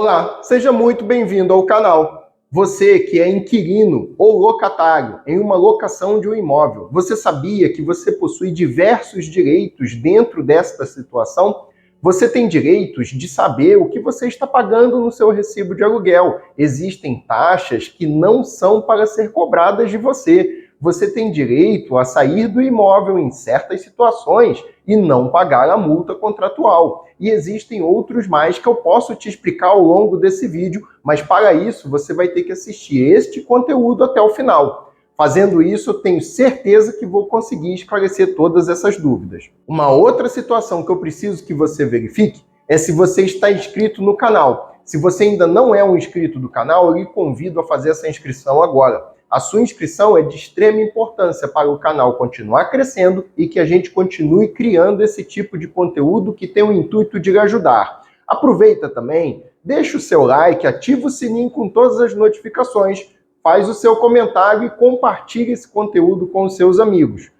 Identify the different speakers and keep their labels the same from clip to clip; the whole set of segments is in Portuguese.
Speaker 1: Olá, seja muito bem-vindo ao canal. Você que é inquilino ou locatário em uma locação de um imóvel, você sabia que você possui diversos direitos dentro desta situação? Você tem direitos de saber o que você está pagando no seu recibo de aluguel. Existem taxas que não são para ser cobradas de você. Você tem direito a sair do imóvel em certas situações e não pagar a multa contratual. E existem outros mais que eu posso te explicar ao longo desse vídeo, mas para isso você vai ter que assistir este conteúdo até o final. Fazendo isso, eu tenho certeza que vou conseguir esclarecer todas essas dúvidas. Uma outra situação que eu preciso que você verifique é se você está inscrito no canal. Se você ainda não é um inscrito do canal, eu lhe convido a fazer essa inscrição agora. A sua inscrição é de extrema importância para o canal continuar crescendo e que a gente continue criando esse tipo de conteúdo que tem o intuito de lhe ajudar. Aproveita também, deixa o seu like, ativa o sininho com todas as notificações, faz o seu comentário e compartilhe esse conteúdo com os seus amigos.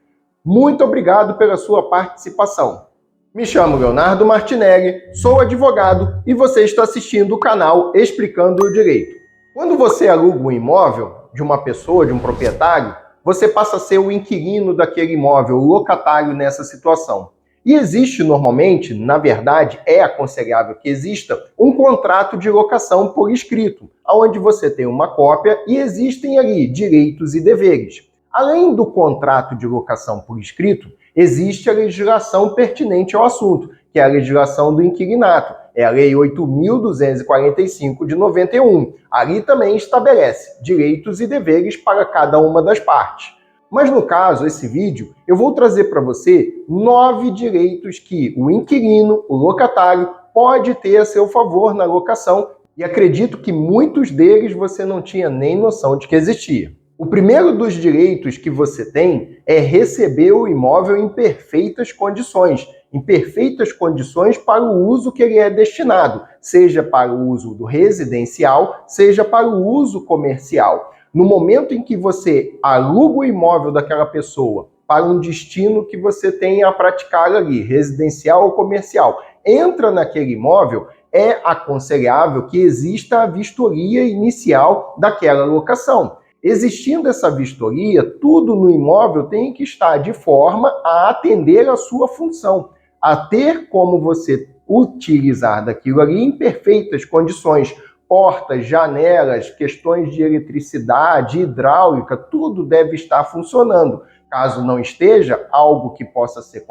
Speaker 1: Muito obrigado pela sua participação. Me chamo Leonardo Martinelli, sou advogado e você está assistindo o canal Explicando o Direito. Quando você aluga um imóvel de uma pessoa, de um proprietário, você passa a ser o inquilino daquele imóvel, o locatário nessa situação. E existe normalmente, na verdade, é aconselhável que exista um contrato de locação por escrito, onde você tem uma cópia e existem ali direitos e deveres. Além do contrato de locação por escrito, existe a legislação pertinente ao assunto, que é a legislação do inquilinato. É a Lei 8.245 de 91. Ali também estabelece direitos e deveres para cada uma das partes. Mas no caso, esse vídeo, eu vou trazer para você 9 direitos que o inquilino, o locatário, pode ter a seu favor na locação e acredito que muitos deles você não tinha nem noção de que existia. O primeiro dos direitos que você tem é receber o imóvel em perfeitas condições para o uso que ele é destinado, seja para o uso do residencial, seja para o uso comercial. No momento em que você aluga o imóvel daquela pessoa para um destino que você tenha a praticar ali, residencial ou comercial, entra naquele imóvel, é aconselhável que exista a vistoria inicial daquela locação. Existindo essa vistoria, tudo no imóvel tem que estar de forma a atender a sua função, a ter como você utilizar daquilo ali em perfeitas condições. Portas, janelas, questões de eletricidade, hidráulica, tudo deve estar funcionando. Caso não esteja, algo que possa ser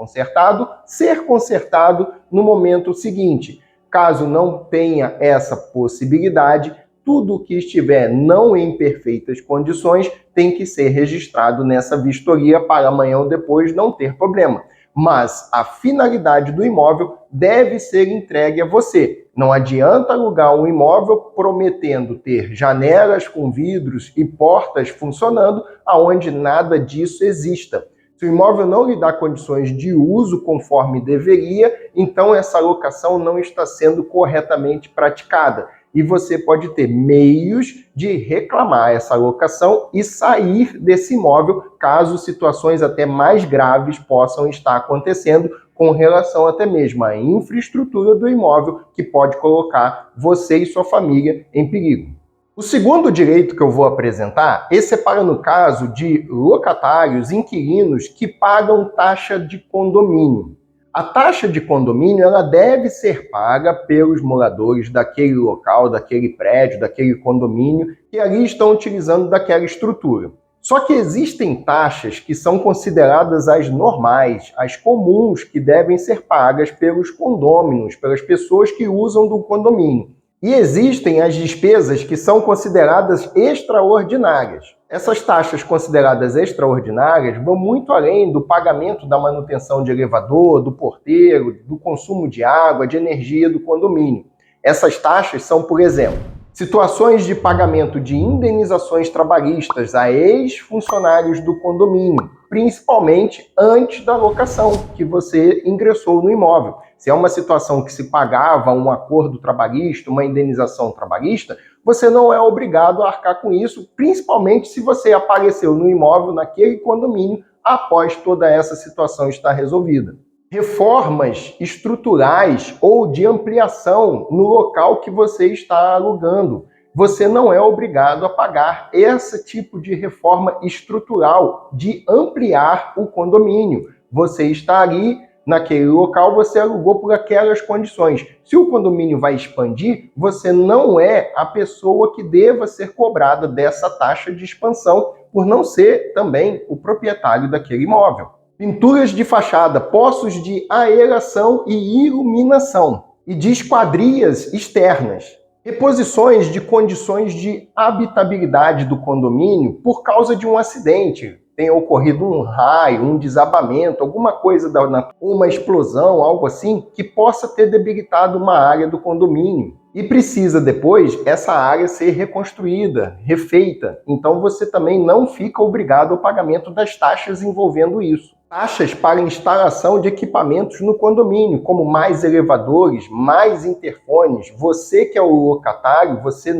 Speaker 1: consertado no momento seguinte. Caso não tenha essa possibilidade, tudo que estiver não em perfeitas condições tem que ser registrado nessa vistoria para amanhã ou depois não ter problema. Mas a finalidade do imóvel deve ser entregue a você. Não adianta alugar um imóvel prometendo ter janelas com vidros e portas funcionando aonde nada disso exista. Se o imóvel não lhe dá condições de uso conforme deveria, então essa locação não está sendo corretamente praticada. E você pode ter meios de reclamar essa locação e sair desse imóvel, caso situações até mais graves possam estar acontecendo com relação até mesmo à infraestrutura do imóvel, que pode colocar você e sua família em perigo. O segundo direito que eu vou apresentar, esse é para no caso de locatários, inquilinos que pagam taxa de condomínio. A taxa de condomínio ela deve ser paga pelos moradores daquele local, daquele prédio, daquele condomínio que ali estão utilizando daquela estrutura. Só que existem taxas que são consideradas as normais, as comuns, que devem ser pagas pelos condôminos, pelas pessoas que usam do condomínio. E existem as despesas que são consideradas extraordinárias. Essas taxas consideradas extraordinárias vão muito além do pagamento da manutenção de elevador, do porteiro, do consumo de água, de energia do condomínio. Essas taxas são, por exemplo, situações de pagamento de indenizações trabalhistas a ex-funcionários do condomínio, principalmente antes da locação que você ingressou no imóvel. Se é uma situação que se pagava um acordo trabalhista, uma indenização trabalhista, você não é obrigado a arcar com isso, principalmente se você apareceu no imóvel, naquele condomínio, após toda essa situação estar resolvida. reformas estruturais ou de ampliação no local que você está alugando. Você não é obrigado a pagar esse tipo de reforma estrutural, de ampliar o condomínio. Você está ali naquele local, você alugou por aquelas condições. Se o condomínio vai expandir, você não é a pessoa que deva ser cobrada dessa taxa de expansão, por não ser também o proprietário daquele imóvel. Pinturas de fachada, poços de aeração e iluminação e de esquadrias externas. Reposições de condições de habitabilidade do condomínio por causa de um acidente. Tenha ocorrido um raio, um desabamento, alguma coisa, uma explosão, algo assim, que possa ter debilitado uma área do condomínio. E precisa depois essa área ser reconstruída, refeita. Então você também não fica obrigado ao pagamento das taxas envolvendo isso. Taxas para instalação de equipamentos no condomínio, como mais elevadores, mais interfones. Você que é o locatário, você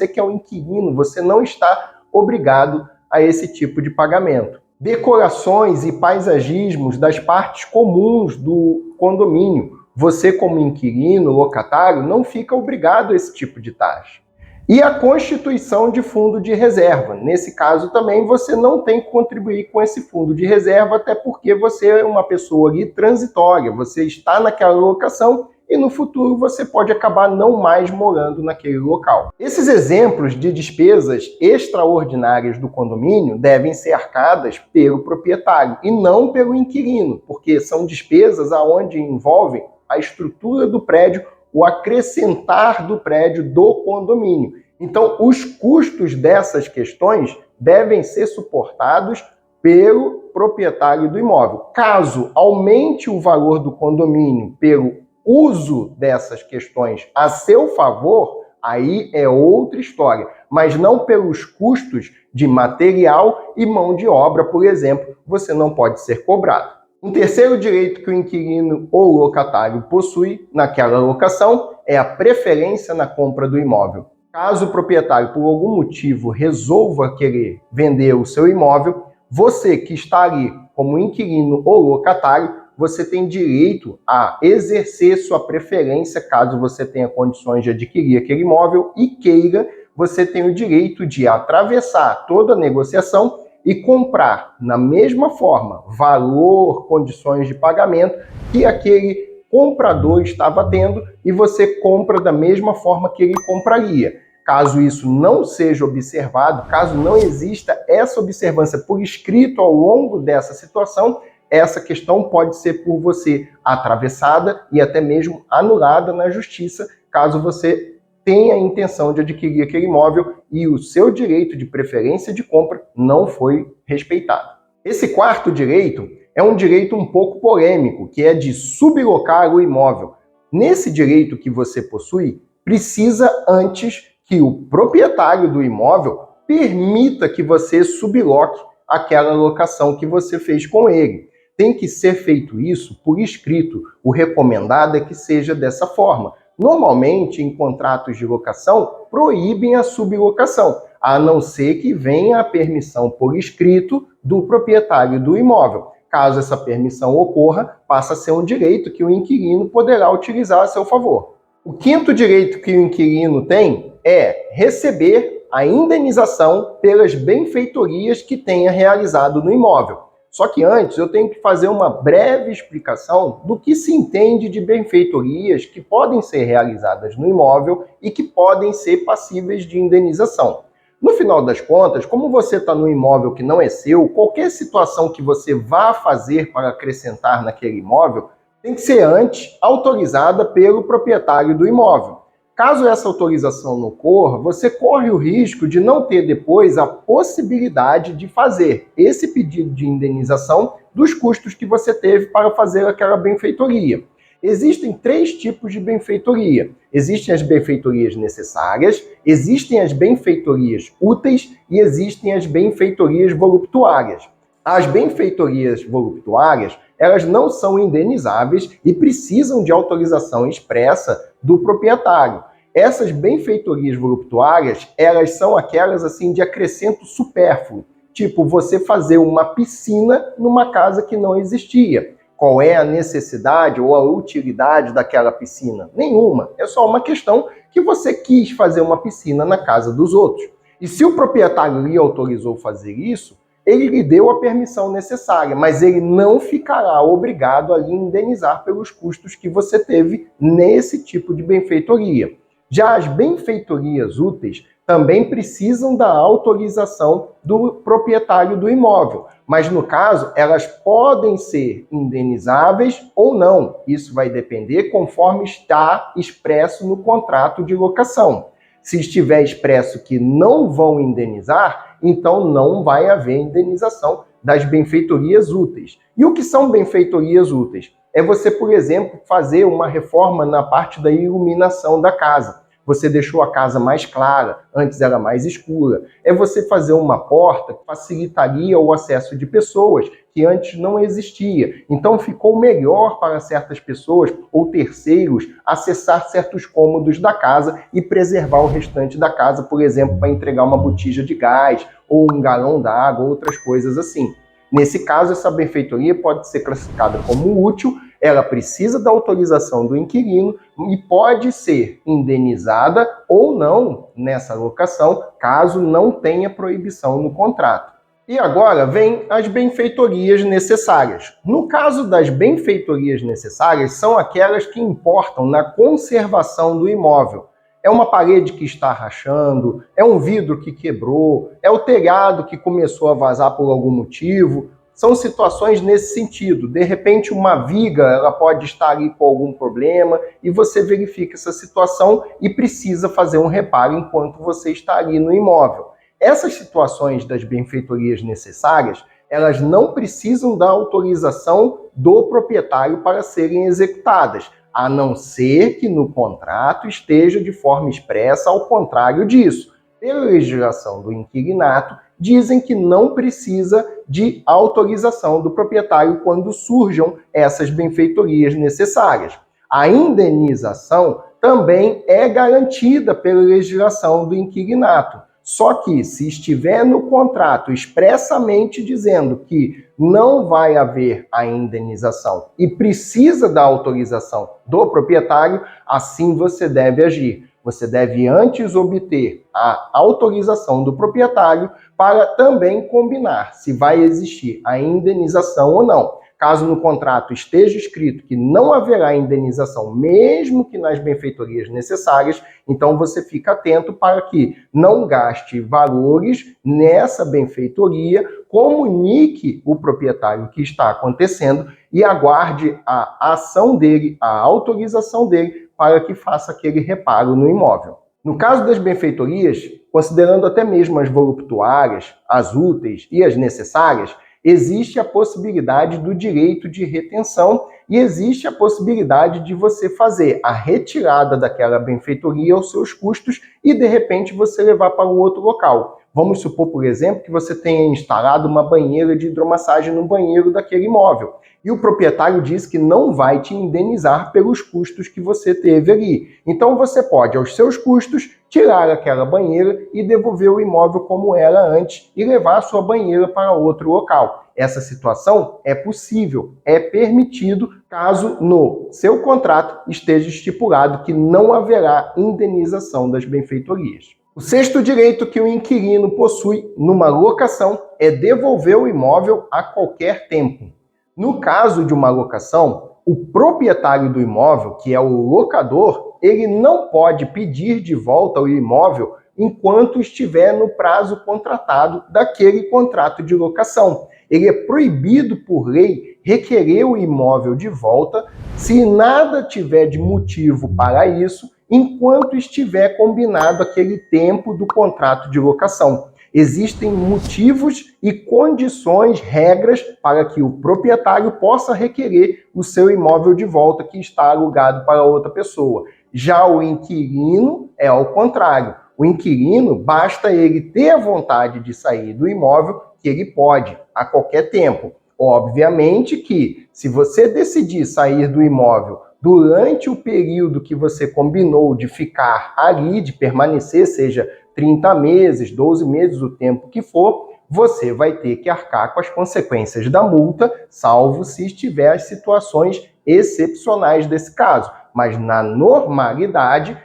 Speaker 1: que é o inquilino, você não está obrigado a esse tipo de pagamento. Decorações e paisagismos das partes comuns do condomínio. Você, como inquilino, locatário, não fica obrigado a esse tipo de taxa. E a constituição de fundo de reserva. Nesse caso também você não tem que contribuir com esse fundo de reserva, até porque você é uma pessoa ali transitória, você está naquela locação e no futuro você pode acabar não mais morando naquele local. Esses exemplos de despesas extraordinárias do condomínio devem ser arcadas pelo proprietário e não pelo inquilino, porque são despesas aonde envolvem a estrutura do prédio, o acrescentar do prédio do condomínio. Então, os custos dessas questões devem ser suportados pelo proprietário do imóvel. Caso aumente o valor do condomínio pelo uso dessas questões a seu favor, aí é outra história, mas não pelos custos de material e mão de obra, por exemplo, você não pode ser cobrado. Um terceiro direito que o inquilino ou locatário possui naquela locação é a preferência na compra do imóvel. Caso o proprietário, por algum motivo, resolva querer vender o seu imóvel, você que está ali como inquilino ou locatário, você tem direito a exercer sua preferência, caso você tenha condições de adquirir aquele imóvel e queira, você tem o direito de atravessar toda a negociação e comprar na mesma forma, valor, condições de pagamento que aquele comprador estava tendo e você compra da mesma forma que ele compraria. Caso isso não seja observado, caso não exista essa observância por escrito ao longo dessa situação, essa questão pode ser por você atravessada e até mesmo anulada na justiça, caso você tenha a intenção de adquirir aquele imóvel e o seu direito de preferência de compra não foi respeitado. Esse quarto direito é um direito um pouco polêmico, que é de sublocar o imóvel. Nesse direito que você possui, precisa antes que o proprietário do imóvel permita que você subloque aquela locação que você fez com ele. Tem que ser feito isso por escrito. O recomendado é que seja dessa forma. Normalmente, em contratos de locação, proíbem a sublocação, a não ser que venha a permissão por escrito do proprietário do imóvel. Caso essa permissão ocorra, passa a ser um direito que o inquilino poderá utilizar a seu favor. O quinto direito que o inquilino tem é receber a indenização pelas benfeitorias que tenha realizado no imóvel. Só que antes eu tenho que fazer uma breve explicação do que se entende de benfeitorias que podem ser realizadas no imóvel e que podem ser passíveis de indenização. No final das contas, como você está no imóvel que não é seu, qualquer situação que você vá fazer para acrescentar naquele imóvel tem que ser antes autorizada pelo proprietário do imóvel. Caso essa autorização não ocorra, você corre o risco de não ter depois a possibilidade de fazer esse pedido de indenização dos custos que você teve para fazer aquela benfeitoria. Existem três tipos de benfeitoria. Existem as benfeitorias necessárias, existem as benfeitorias úteis e existem as benfeitorias voluptuárias. As benfeitorias voluptuárias, elas não são indenizáveis e precisam de autorização expressa do proprietário. Essas benfeitorias voluptuárias, elas são aquelas assim de acrescento supérfluo, tipo você fazer uma piscina numa casa que não existia. qual é a necessidade ou a utilidade daquela piscina. Nenhuma. É só uma questão que você quis fazer uma piscina na casa dos outros. E se o proprietário lhe autorizou fazer isso, ele lhe deu a permissão necessária, mas ele não ficará obrigado a lhe indenizar pelos custos que você teve nesse tipo de benfeitoria. Já as benfeitorias úteis também precisam da autorização do proprietário do imóvel, mas no caso elas podem ser indenizáveis ou não. Isso vai depender conforme está expresso no contrato de locação. Se estiver expresso que não vão indenizar, então não vai haver indenização das benfeitorias úteis. E o que são benfeitorias úteis? É você, por exemplo, fazer uma reforma na parte da iluminação da casa. Você deixou a casa mais clara, antes era mais escura. É você fazer uma porta que facilitaria o acesso de pessoas que antes não existia. Então ficou melhor para certas pessoas ou terceiros acessar certos cômodos da casa e preservar o restante da casa, por exemplo, para entregar uma botija de gás ou um galão d'água, outras coisas assim. Nesse caso, essa benfeitoria pode ser classificada como útil, ela precisa da autorização do inquilino e pode ser indenizada ou não nessa locação, caso não tenha proibição no contrato. E agora vem as benfeitorias necessárias. No caso das benfeitorias necessárias, são aquelas que importam na conservação do imóvel. É uma parede que está rachando, é um vidro que quebrou, é o telhado que começou a vazar por algum motivo. São situações nesse sentido. De repente, uma viga ela pode estar ali com algum problema e você verifica essa situação e precisa fazer um reparo enquanto você está ali no imóvel. Essas situações das benfeitorias necessárias, elas não precisam da autorização do proprietário para serem executadas, a não ser que no contrato esteja de forma expressa ao contrário disso. Pela legislação do inquilinato, dizem que não precisa de autorização do proprietário quando surjam essas benfeitorias necessárias. A indenização também é garantida pela legislação do inquilinato. Só que, se estiver no contrato expressamente dizendo que não vai haver a indenização e precisa da autorização do proprietário, assim você deve agir. Você deve antes obter a autorização do proprietário para também combinar se vai existir a indenização ou não. Caso no contrato esteja escrito que não haverá indenização, mesmo que nas benfeitorias necessárias, então você fica atento para que não gaste valores nessa benfeitoria, comunique o proprietário o que está acontecendo e aguarde a ação dele, a autorização dele, para que faça aquele reparo no imóvel. No caso das benfeitorias, considerando até mesmo as voluptuárias, as úteis e as necessárias, existe a possibilidade do direito de retenção e existe a possibilidade de você fazer a retirada daquela benfeitoria aos seus custos e, de repente, você levar para um outro local. Vamos supor, por exemplo, que você tenha instalado uma banheira de hidromassagem no banheiro daquele imóvel e o proprietário diz que não vai te indenizar pelos custos que você teve ali. Então você pode, aos seus custos, tirar aquela banheira e devolver o imóvel como era antes e levar a sua banheira para outro local. Essa situação é possível, é permitido, caso no seu contrato esteja estipulado que não haverá indenização das benfeitorias. O sexto direito que o inquilino possui numa locação é devolver o imóvel a qualquer tempo. No caso de uma locação, o proprietário do imóvel, que é o locador, ele não pode pedir de volta o imóvel enquanto estiver no prazo contratado daquele contrato de locação. Ele é proibido por lei requerer o imóvel de volta se nada tiver de motivo para isso, enquanto estiver combinado aquele tempo do contrato de locação. Existem motivos e condições, regras, para que o proprietário possa requerer o seu imóvel de volta que está alugado para outra pessoa. Já o inquilino é ao contrário. O inquilino, basta ele ter a vontade de sair do imóvel, que ele pode, a qualquer tempo. Obviamente que, se você decidir sair do imóvel durante o período que você combinou de ficar ali, de permanecer, seja 30 meses, 12 meses, o tempo que for, você vai ter que arcar com as consequências da multa, salvo se estiver as situações excepcionais desse caso. Mas na normalidade,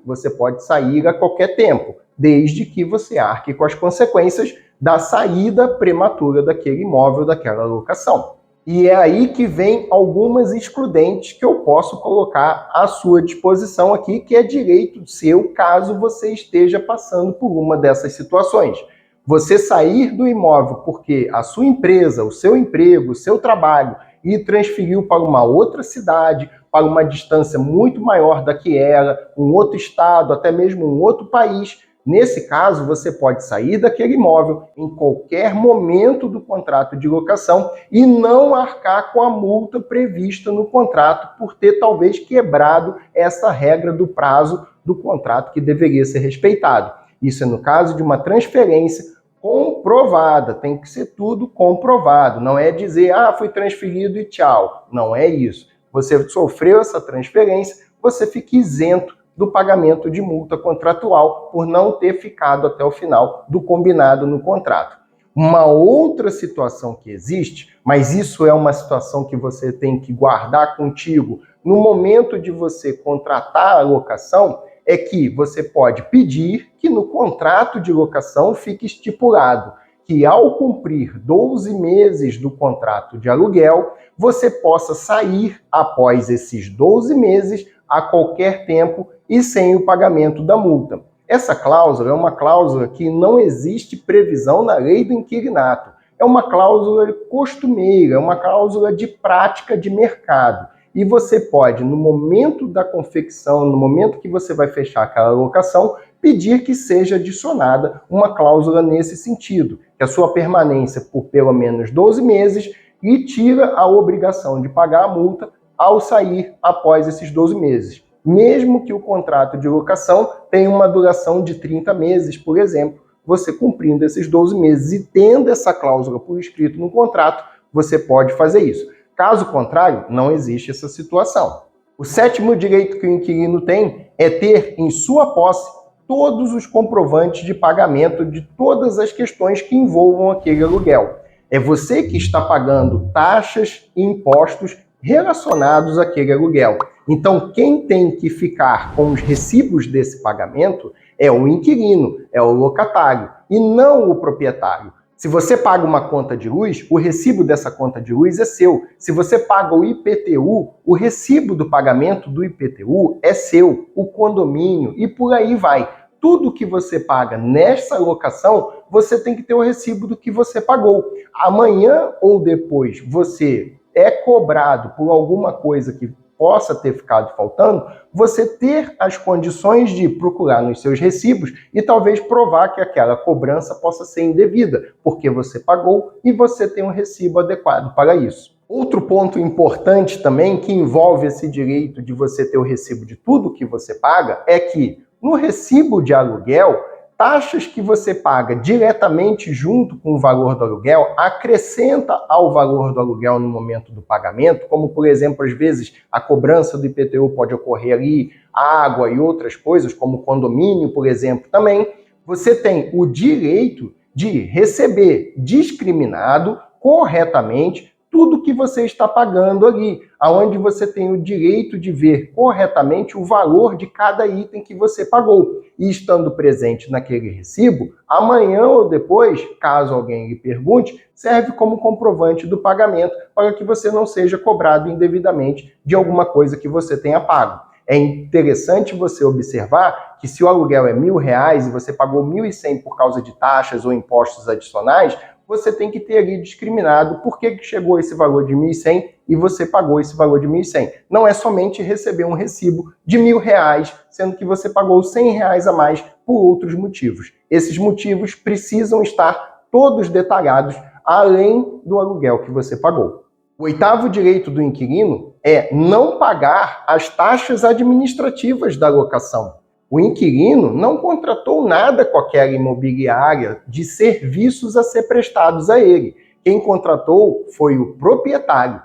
Speaker 1: você pode sair a qualquer tempo, desde que você arque com as consequências da saída prematura daquele imóvel, daquela locação. E é aí que vem algumas excludentes que eu posso colocar à sua disposição aqui, que é direito seu caso você esteja passando por uma dessas situações. Você sair do imóvel porque a sua empresa, o seu emprego, o seu trabalho, e transferiu para uma outra cidade, para uma distância muito maior da que era, um outro estado, até mesmo um outro país. Nesse caso, você pode sair daquele imóvel em qualquer momento do contrato de locação e não arcar com a multa prevista no contrato por ter talvez quebrado essa regra do prazo do contrato que deveria ser respeitado. Isso é no caso de uma transferência comprovada, tem que ser tudo comprovado. Não é dizer, foi transferido e tchau. Não é isso. Você sofreu essa transferência, você fica isento do pagamento de multa contratual por não ter ficado até o final do combinado no contrato. Uma outra situação que existe, mas isso é uma situação que você tem que guardar contigo no momento de você contratar a locação, é que você pode pedir que no contrato de locação fique estipulado que ao cumprir 12 meses do contrato de aluguel, você possa sair após esses 12 meses a qualquer tempo e sem o pagamento da multa. Essa cláusula é uma cláusula que não existe previsão na lei do inquilinato. É uma cláusula costumeira, é uma cláusula de prática de mercado. E você pode, no momento da confecção, no momento que você vai fechar aquela locação, pedir que seja adicionada uma cláusula nesse sentido, que a sua permanência por pelo menos 12 meses lhe tira a obrigação de pagar a multa ao sair após esses 12 meses. Mesmo que o contrato de locação tenha uma duração de 30 meses, por exemplo, você cumprindo esses 12 meses e tendo essa cláusula por escrito no contrato, você pode fazer isso. Caso contrário, não existe essa situação. O sétimo direito que o inquilino tem é ter em sua posse todos os comprovantes de pagamento de todas as questões que envolvam aquele aluguel. É você que está pagando taxas e impostos relacionados àquele aluguel. Então, quem tem que ficar com os recibos desse pagamento é o inquilino, é o locatário, e não o proprietário. Se você paga uma conta de luz, o recibo dessa conta de luz é seu. Se você paga o IPTU, o recibo do pagamento do IPTU é seu, o condomínio, e por aí vai. Tudo que você paga nessa locação, você tem que ter o recibo do que você pagou. Amanhã ou depois você é cobrado por alguma coisa que possa ter ficado faltando, você ter as condições de procurar nos seus recibos e talvez provar que aquela cobrança possa ser indevida, porque você pagou e você tem um recibo adequado para isso. Outro ponto importante também que envolve esse direito de você ter o recibo de tudo que você paga é que no recibo de aluguel, taxas que você paga diretamente junto com o valor do aluguel acrescenta ao valor do aluguel no momento do pagamento, como, por exemplo, às vezes a cobrança do IPTU pode ocorrer ali, água e outras coisas, como condomínio, por exemplo, também. Você tem o direito de receber discriminado corretamente tudo que você está pagando ali, aonde você tem o direito de ver corretamente o valor de cada item que você pagou. E estando presente naquele recibo, amanhã ou depois, caso alguém lhe pergunte, serve como comprovante do pagamento para que você não seja cobrado indevidamente de alguma coisa que você tenha pago. É interessante você observar que se o aluguel é R$1.000 e você pagou R$1.100 por causa de taxas ou impostos adicionais, você tem que ter ali discriminado por que chegou esse valor de R$1.100 e você pagou esse valor de R$1.100. Não é somente receber um recibo de R$1.000, sendo que você pagou R$100 a mais por outros motivos. Esses motivos precisam estar todos detalhados, além do aluguel que você pagou. O oitavo direito do inquilino é não pagar as taxas administrativas da locação. O inquilino não contratou nada com aquela imobiliária de serviços a ser prestados a ele. Quem contratou foi o proprietário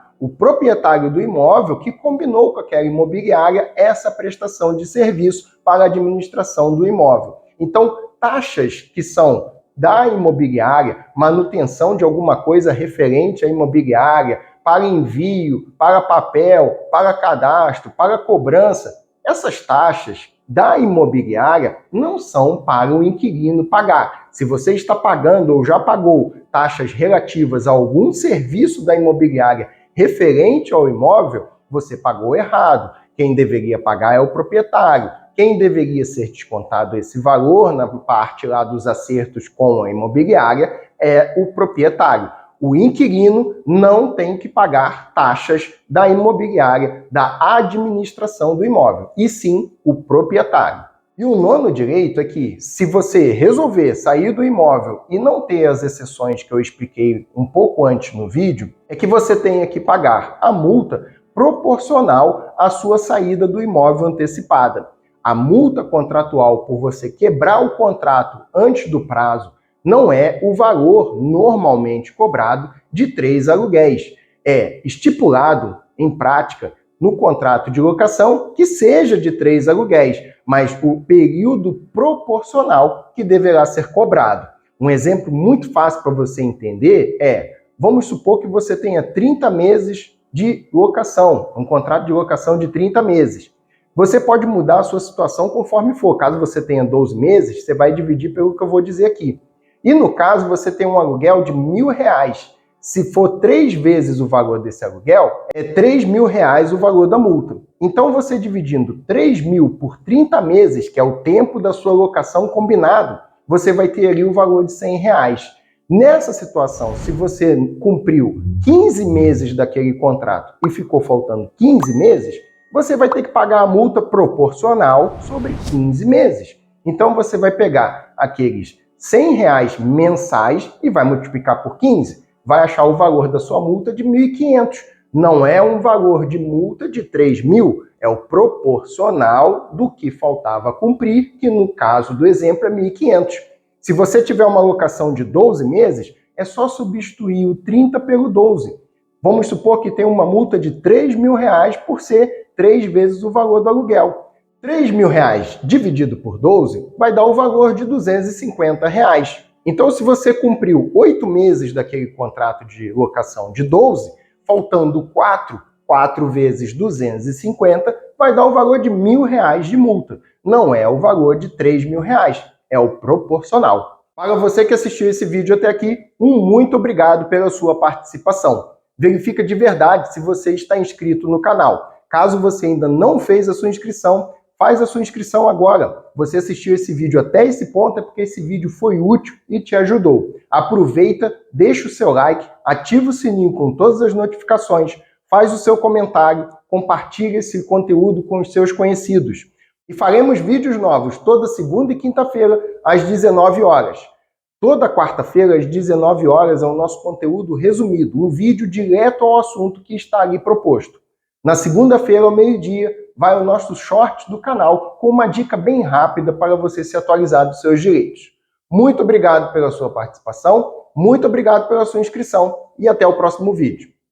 Speaker 1: do imóvel que combinou com aquela imobiliária essa prestação de serviço para a administração do imóvel. Então, taxas que são da imobiliária, manutenção de alguma coisa referente à imobiliária, para envio, para papel, para cadastro, para cobrança, essas taxas da imobiliária não são para o inquilino pagar. Se você está pagando ou já pagou taxas relativas a algum serviço da imobiliária referente ao imóvel, você pagou errado. Quem deveria pagar é o proprietário. Quem deveria ser descontado esse valor na parte lá dos acertos com a imobiliária é o proprietário. O inquilino não tem que pagar taxas da imobiliária, da administração do imóvel, e sim o proprietário. E o nono direito é que, se você resolver sair do imóvel e não ter as exceções que eu expliquei um pouco antes no vídeo, é que você tenha que pagar a multa proporcional à sua saída do imóvel antecipada. A multa contratual por você quebrar o contrato antes do prazo não é o valor normalmente cobrado de 3 aluguéis. É estipulado, em prática, no contrato de locação que seja de 3 aluguéis, mas o período proporcional que deverá ser cobrado. Um exemplo muito fácil para você entender é, vamos supor que você tenha 30 meses de locação, um contrato de locação de 30 meses. Você pode mudar a sua situação conforme for. Caso você tenha 12 meses, você vai dividir pelo que eu vou dizer aqui. E no caso, você tem um aluguel de R$1.000. Se for 3 vezes o valor desse aluguel, é R$3.000 o valor da multa. Então, você dividindo 3.000 por 30 meses, que é o tempo da sua locação combinado, você vai ter ali o valor de R$100. Nessa situação, se você cumpriu 15 meses daquele contrato e ficou faltando 15 meses, você vai ter que pagar a multa proporcional sobre 15 meses. Então, você vai pegar aqueles R$100 mensais e vai multiplicar por 15, vai achar o valor da sua multa de 1.500. Não é um valor de multa de 3.000, é o proporcional do que faltava cumprir, que no caso do exemplo é 1.500. Se você tiver uma locação de 12 meses, é só substituir o 30 pelo 12. Vamos supor que tem uma multa de R$3.000 por ser 3 vezes o valor do aluguel. R$3.000 dividido por 12 vai dar o valor de R$250. Então, se você cumpriu 8 meses daquele contrato de locação de 12, faltando 4 vezes 250, vai dar o valor de R$1.000 de multa. Não é o valor de R$3.000, é o proporcional. Para você que assistiu esse vídeo até aqui, muito obrigado pela sua participação. Verifica de verdade se você está inscrito no canal. Caso você ainda não fez a sua inscrição, faz a sua inscrição agora. Você assistiu esse vídeo até esse ponto é porque esse vídeo foi útil e te ajudou. Aproveita, deixa o seu like, ativa o sininho com todas as notificações, faz o seu comentário, compartilha esse conteúdo com os seus conhecidos. E faremos vídeos novos toda segunda e quinta-feira, às 19 horas. Toda quarta-feira, às 19 horas, é o nosso conteúdo resumido, um vídeo direto ao assunto que está ali proposto. Na segunda-feira, ao meio-dia, vai o nosso short do canal com uma dica bem rápida para você se atualizar dos seus direitos. Muito obrigado pela sua participação, muito obrigado pela sua inscrição e até o próximo vídeo.